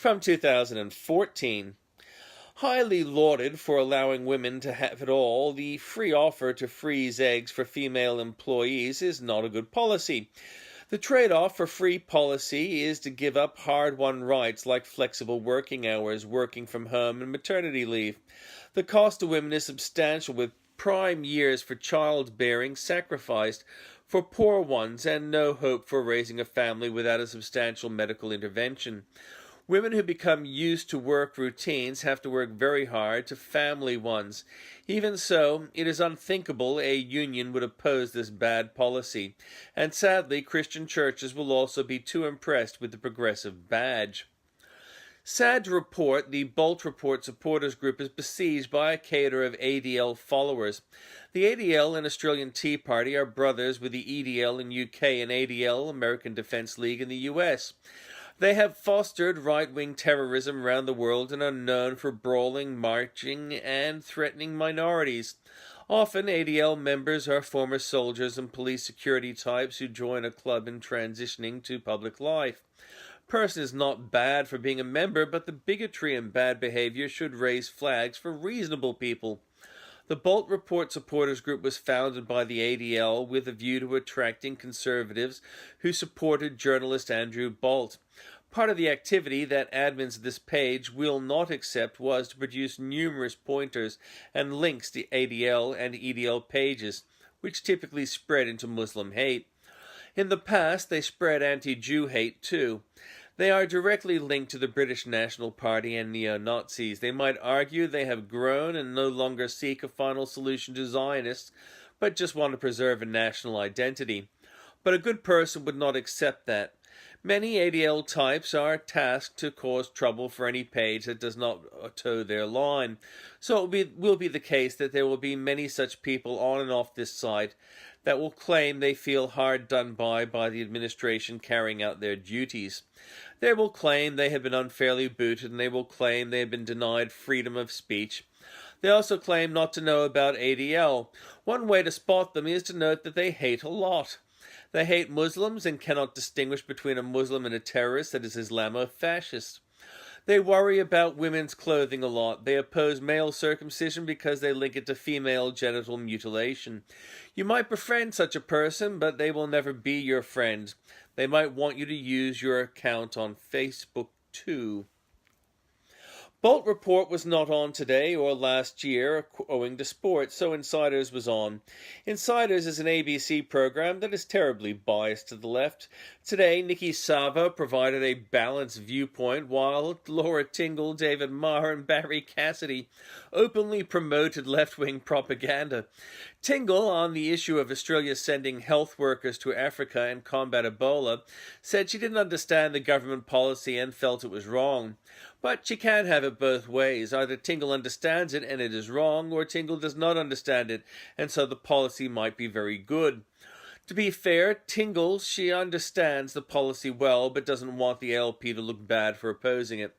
from 2014. Highly lauded for allowing women to have it all, the free offer to freeze eggs for female employees is not a good policy. The trade-off for free policy is to give up hard-won rights like flexible working hours, working from home, and maternity leave. The cost to women is substantial, with prime years for childbearing sacrificed for poor ones and no hope for raising a family without a substantial medical intervention. Women who become used to work routines have to work very hard to family ones. Even so, it is unthinkable a union would oppose this bad policy, and sadly Christian churches will also be too impressed with the progressive badge. Sad to report, the Bolt Report supporters group is besieged by a cadre of ADL followers. The ADL and Australian Tea Party are brothers with the EDL and UK and ADL, American Defence League, in the US. They have fostered right-wing terrorism around the world and are known for brawling, marching, and threatening minorities. Often, ADL members are former soldiers and police security types who join a club in transitioning to public life. Person is not bad for being a member, but the bigotry and bad behaviour should raise flags for reasonable people. The Bolt Report supporters group was founded by the ADL with a view to attracting conservatives who supported journalist Andrew Bolt. Part of the activity that admins of this page will not accept was to produce numerous pointers and links to ADL and EDL pages, which typically spread into Muslim hate. In the past, they spread anti-Jew hate too. They are directly linked to the British Nationalist Party and neo-Nazis. They might argue they have grown and no longer seek a final solution to Zionists, but just want to preserve a national identity. But a good person would not accept that. Many ADL types are tasked to cause trouble for any page that does not toe their line. So it will be the case that there will be many such people on and off this site that will claim they feel hard done by the administration carrying out their duties. They will claim they have been unfairly booted, and they will claim they have been denied freedom of speech. They also claim not to know about ADL. One way to spot them is to note that they hate a lot. They hate Muslims and cannot distinguish between a Muslim and a terrorist, that is Islamo Fascist. They worry about women's clothing a lot. They oppose male circumcision because they link it to female genital mutilation. You might befriend such a person, but they will never be your friend. They might want you to use your account on Facebook too. Bolt Report was not on today or last year owing to sports, so Insiders was on. Insiders is an ABC program that is terribly biased to the left. Today, Nikki Sava provided a balanced viewpoint, while Laura Tingle, David Marr, and Barry Cassidy openly promoted left-wing propaganda. Tingle, on the issue of Australia sending health workers to Africa and combat Ebola, said she didn't understand the government policy and felt it was wrong. But she can't have it both ways. Either Tingle understands it and it is wrong, or Tingle does not understand it, and so the policy might be very good. To be fair, Tingle, she understands the policy well, but doesn't want the ALP to look bad for opposing it.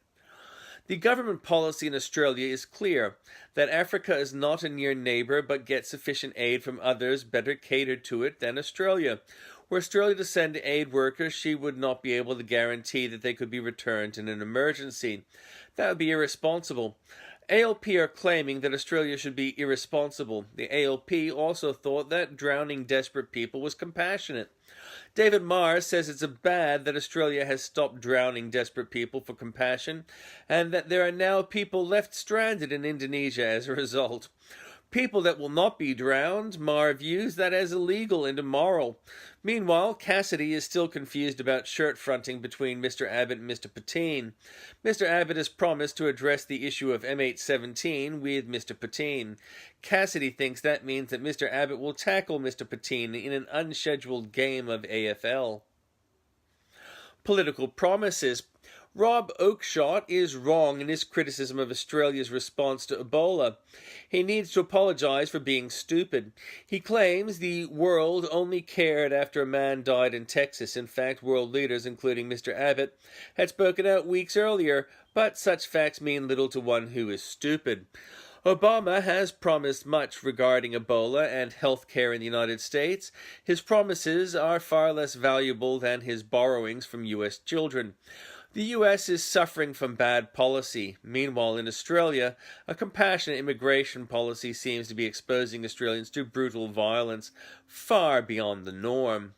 The government policy in Australia is clear, that Africa is not a near neighbour but gets sufficient aid from others better catered to it than Australia. Were Australia to send aid workers, she would not be able to guarantee that they could be returned in an emergency. That would be irresponsible. ALP are claiming that Australia should be irresponsible. The ALP also thought that drowning desperate people was compassionate. David Marr says it's bad that Australia has stopped drowning desperate people for compassion, and that there are now people left stranded in Indonesia as a result. People that will not be drowned, Marr views that as illegal and immoral. Meanwhile, Cassidy is still confused about shirt fronting between Mr. Abbott and Mr. Putin. Mr. Abbott has promised to address the issue of MH17 with Mr. Putin. Cassidy thinks that means that Mr. Abbott will tackle Mr. Putin in an unscheduled game of AFL. Political promises. Rob Oakeshott is wrong in his criticism of Australia's response to Ebola. He needs to apologise for being stupid. He claims the world only cared after a man died in Texas. In fact, world leaders, including Mr. Abbott, had spoken out weeks earlier, but such facts mean little to one who is stupid. Obama has promised much regarding Ebola and health care in the United States. His promises are far less valuable than his borrowings from U.S. children. The US is suffering from bad policy. Meanwhile, in Australia, a compassionate immigration policy seems to be exposing Australians to brutal violence far beyond the norm.